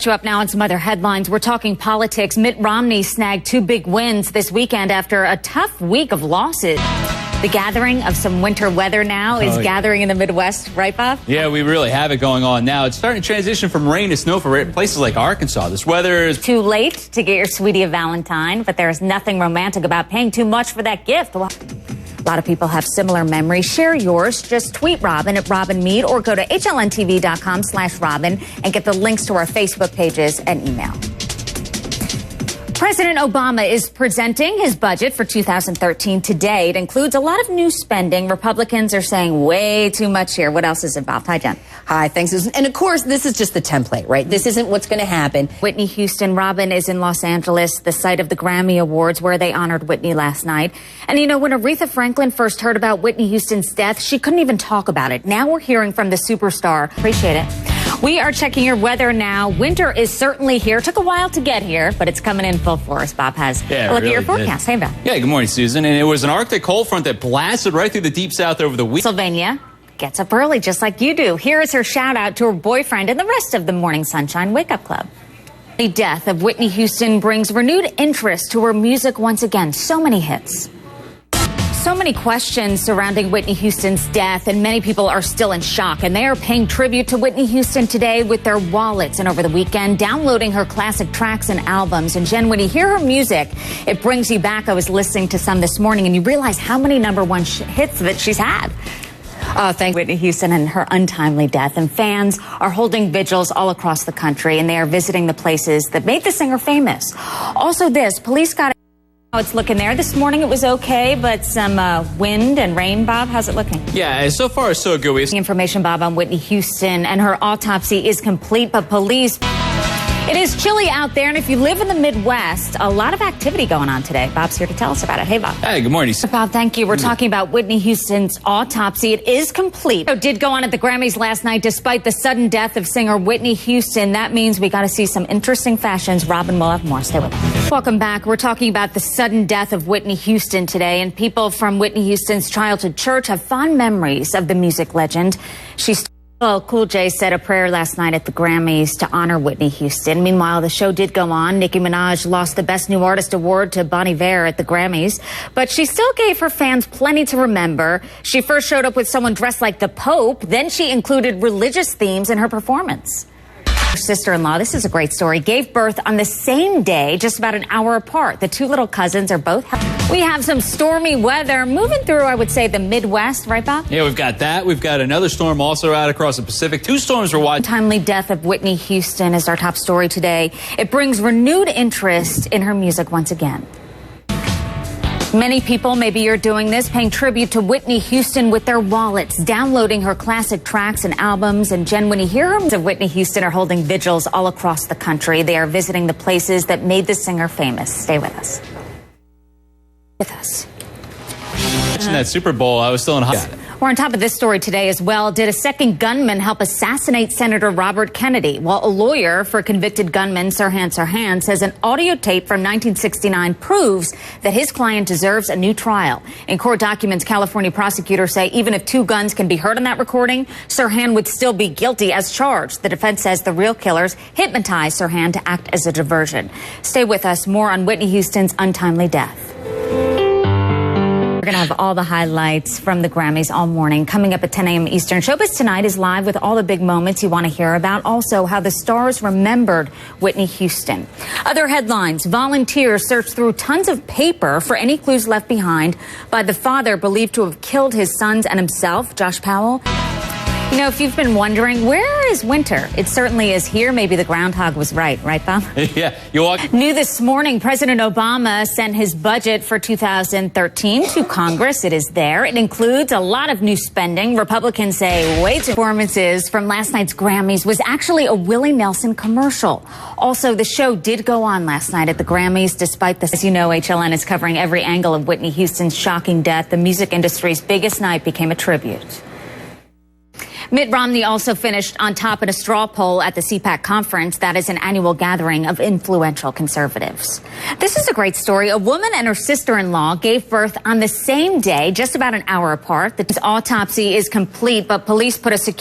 You up now on some other headlines. We're talking politics. Mitt Romney snagged 2 big wins this weekend after a tough week of losses. The gathering of some winter weather now is gathering in the Midwest, right, Bob? Yeah, we really have it going on now. It's starting to transition from rain to snow for places like Arkansas. This weather is too late to get your sweetie a Valentine, but there's nothing romantic about paying too much for that gift. Well, a lot of people have similar memories. Share yours. Just tweet Robin at Robin Mead or go to HLNTV.com/Robin and get the links to our Facebook pages and email. President Obama is presenting his budget for 2013 today. It includes a lot of new spending. Republicans are saying way too much here. What else is involved? Hi, Jen. Hi, thanks, Susan. And of course, this is just the template, right? This isn't what's going to happen. Whitney Houston. Robin is in Los Angeles, the site of the Grammy Awards, where they honored Whitney last night. And you know, when Aretha Franklin first heard about Whitney Houston's death, she couldn't even talk about it. Now we're hearing from the superstar. Appreciate it. We are checking your weather now. Winter is certainly here. Took a while to get here, but it's coming in full force. Bob has a look at your forecast. Hey, Bob. Yeah, good morning, Susan. And it was an Arctic cold front that blasted right through the deep south over the week. Pennsylvania gets up early just like you do. Here is her shout out to her boyfriend and the rest of the Morning Sunshine Wake Up Club. The death of Whitney Houston brings renewed interest to her music once again. So many hits. So many questions surrounding Whitney Houston's death, and many people are still in shock. And they are paying tribute to Whitney Houston today with their wallets and over the weekend, downloading her classic tracks and albums. And Jen, when you hear her music, it brings you back. I was listening to some this morning, and you realize how many #1 hits that she's had. Thank Whitney Houston and her untimely death. And fans are holding vigils all across the country, and they are visiting the places that made the singer famous. Also this, police got how it's looking there. This morning it was okay, but some wind and rain. Bob, how's it looking? Yeah, so far so good. The information, Bob, on Whitney Houston and her autopsy is complete, but police... It is chilly out there, and if you live in the Midwest, a lot of activity going on today. Bob's here to tell us about it. Hey, Bob. Hey, good morning. Bob, thank you. We're talking about Whitney Houston's autopsy. It is complete. It did go on at the Grammys last night, despite the sudden death of singer Whitney Houston. That means we got to see some interesting fashions. Robin will have more. Stay with us. Welcome back. We're talking about the sudden death of Whitney Houston today, and people from Whitney Houston's childhood church have fond memories of the music legend. Well, Cool J said a prayer last night at the Grammys to honor Whitney Houston. Meanwhile, the show did go on. Nicki Minaj lost the Best New Artist award to Bon Iver at the Grammys, but she still gave her fans plenty to remember. She first showed up with someone dressed like the Pope. Then she included religious themes in her performance. Her sister-in-law, this is a great story, gave birth on the same day, just about an hour apart. The 2 little cousins are both healthy. We have some stormy weather moving through, I would say, the Midwest, right, Bob? Yeah, we've got that. We've got another storm also out across the Pacific. 2 storms were watching. Timely death of Whitney Houston is our top story today. It brings renewed interest in her music once again. Many people, maybe you're doing this, paying tribute to Whitney Houston with their wallets, downloading her classic tracks and albums. And Jen, when you hear her, of Whitney Houston are holding vigils all across the country. They are visiting the places that made the singer famous. Stay with us. Watching that Super Bowl, I was still in hot. We're on top of this story today as well. Did a second gunman help assassinate Senator Robert Kennedy? Well, a lawyer for convicted gunman Sirhan says an audio tape from 1969 proves that his client deserves a new trial. In court documents, California prosecutors say even if 2 guns can be heard on that recording, Sirhan would still be guilty as charged. The defense says the real killers hypnotized Sirhan to act as a diversion. Stay with us. More on Whitney Houston's untimely death. We're going to have all the highlights from the Grammys all morning. Coming up at 10 a.m. Eastern. Showbiz Tonight is live with all the big moments you want to hear about. Also, how the stars remembered Whitney Houston. Other headlines. Volunteers searched through tons of paper for any clues left behind by the father believed to have killed his sons and himself, Josh Powell. You know, if you've been wondering, where is winter? It certainly is here. Maybe the groundhog was right, Bob? Yeah. New this morning, President Obama sent his budget for 2013 to Congress. It is there. It includes a lot of new spending. Republicans say performances from last night's Grammys was actually a Willie Nelson commercial. Also, the show did go on last night at the Grammys, despite this. As you know, HLN is covering every angle of Whitney Houston's shocking death. The music industry's biggest night became a tribute. Mitt Romney also finished on top in a straw poll at the CPAC conference. That is an annual gathering of influential conservatives. This is a great story. A woman and her sister-in-law gave birth on the same day, just about an hour apart. The autopsy is complete, but police put a security